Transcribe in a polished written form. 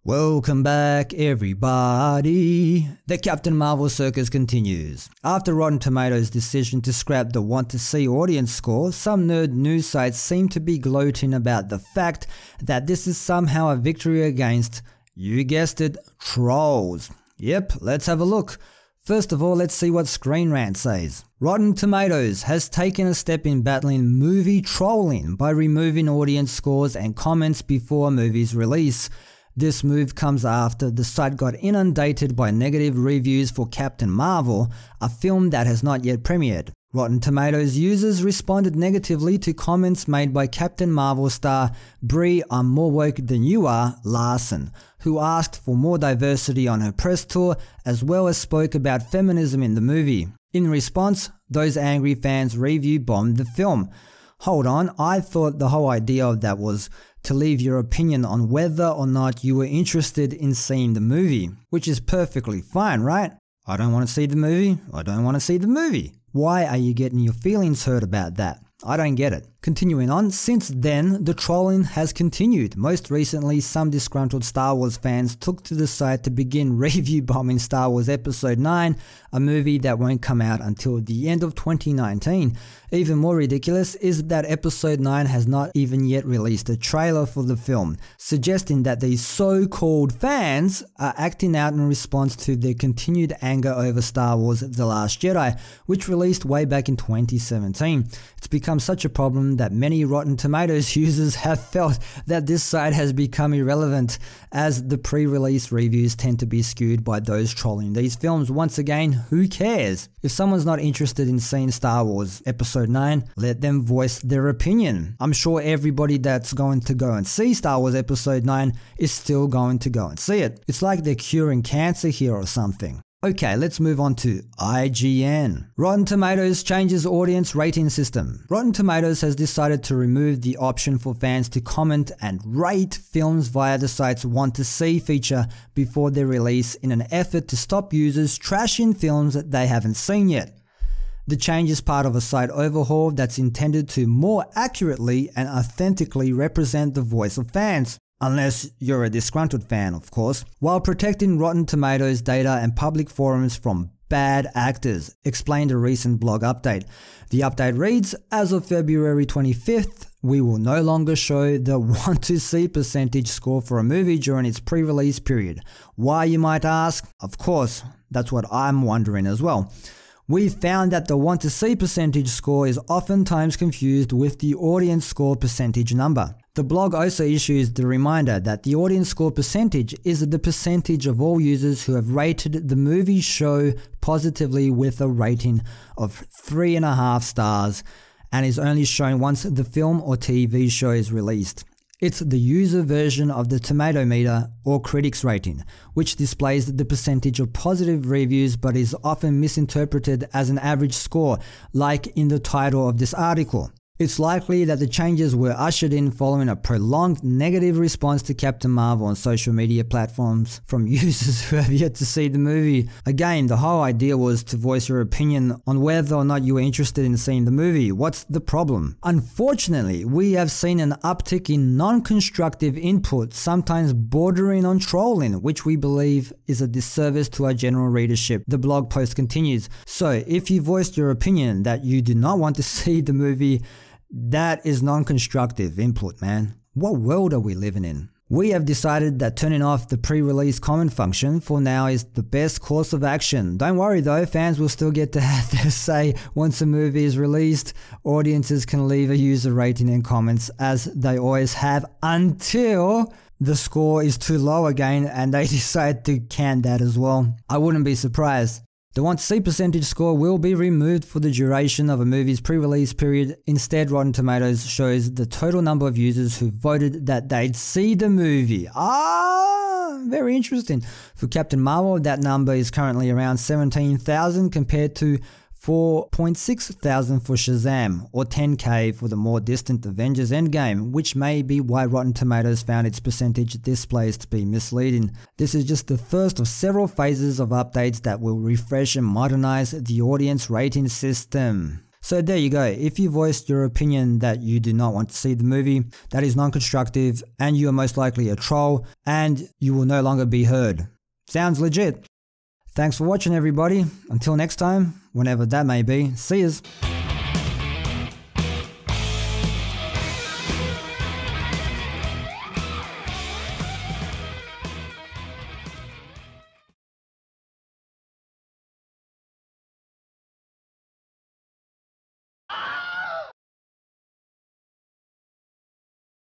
Welcome back, everybody. The Captain Marvel circus continues. After Rotten Tomatoes' decision to scrap the want-to-see audience score, some nerd news sites seem to be gloating about the fact that this is somehow a victory against, you guessed it, trolls. Yep, let's have a look. First of all, let's see what Screen Rant says. Rotten Tomatoes has taken a step in battling movie trolling by removing audience scores and comments before a movie's release. This move comes after the site got inundated by negative reviews for Captain Marvel, a film that has not yet premiered. Rotten Tomatoes users responded negatively to comments made by Captain Marvel star Brie, "I'm more woke than you are," Larson, who asked for more diversity on her press tour as well as spoke about feminism in the movie. In response, those angry fans review bombed the film. Hold on, I thought the whole idea of that was to leave your opinion on whether or not you were interested in seeing the movie, which is perfectly fine, right? I don't want to see the movie, I don't want to see the movie. Why are you getting your feelings hurt about that? I don't get it. Continuing on, since then, the trolling has continued. Most recently, some disgruntled Star Wars fans took to the site to begin review bombing Star Wars Episode 9, a movie that won't come out until the end of 2019. Even more ridiculous is that Episode 9 has not even yet released a trailer for the film, suggesting that these so-called fans are acting out in response to their continued anger over Star Wars The Last Jedi, which released way back in 2017. It's become such a problem that many Rotten Tomatoes users have felt that this site has become irrelevant, as the pre-release reviews tend to be skewed by those trolling these films. Once again, who cares? If someone's not interested in seeing Star Wars Episode 9, let them voice their opinion. I'm sure everybody that's going to go and see Star Wars Episode 9 is still going to go and see it. It's like they're curing cancer here or something. Okay, let's move on to IGN. Rotten Tomatoes changes audience rating system. Rotten Tomatoes has decided to remove the option for fans to comment and rate films via the site's Want to See feature before their release in an effort to stop users trashing films that they haven't seen yet. The change is part of a site overhaul that's intended to more accurately and authentically represent the voice of fans. Unless you're a disgruntled fan, of course, while protecting Rotten Tomatoes data and public forums from bad actors, explained a recent blog update. The update reads, as of February 25th, we will no longer show the want to see percentage score for a movie during its pre-release period. Why, you might ask? Of course, that's what I'm wondering as well. We found that the want to see percentage score is oftentimes confused with the audience score percentage number. The blog also issues the reminder that the audience score percentage is the percentage of all users who have rated the movie show positively with a rating of 3.5 stars and is only shown once the film or TV show is released. It's the user version of the tomato meter or critics rating, which displays the percentage of positive reviews but is often misinterpreted as an average score, like in the title of this article. It's likely that the changes were ushered in following a prolonged negative response to Captain Marvel on social media platforms from users who have yet to see the movie. Again, the whole idea was to voice your opinion on whether or not you were interested in seeing the movie. What's the problem? Unfortunately, we have seen an uptick in non-constructive input, sometimes bordering on trolling, which we believe is a disservice to our general readership. The blog post continues, so if you voiced your opinion that you do not want to see the movie, that is non-constructive input, man. What world are we living in? We have decided that turning off the pre-release comment function for now is the best course of action. Don't worry though, fans will still get to have their say once a movie is released. Audiences can leave a user rating and comments as they always have until the score is too low again and they decide to can that as well. I wouldn't be surprised. The want to see percentage score will be removed for the duration of a movie's pre-release period. Instead, Rotten Tomatoes shows the total number of users who voted that they'd see the movie. Very interesting. For Captain Marvel, that number is currently around 17,000 compared to 4,600 for Shazam, or 10k for the more distant Avengers Endgame, which may be why Rotten Tomatoes found its percentage displays to be misleading. This is just the first of several phases of updates that will refresh and modernize the audience rating system. So there you go. If you voiced your opinion that you do not want to see the movie, that is non-constructive and you are most likely a troll and you will no longer be heard. Sounds legit. Thanks for watching everybody. Until next time, whenever that may be, see yas.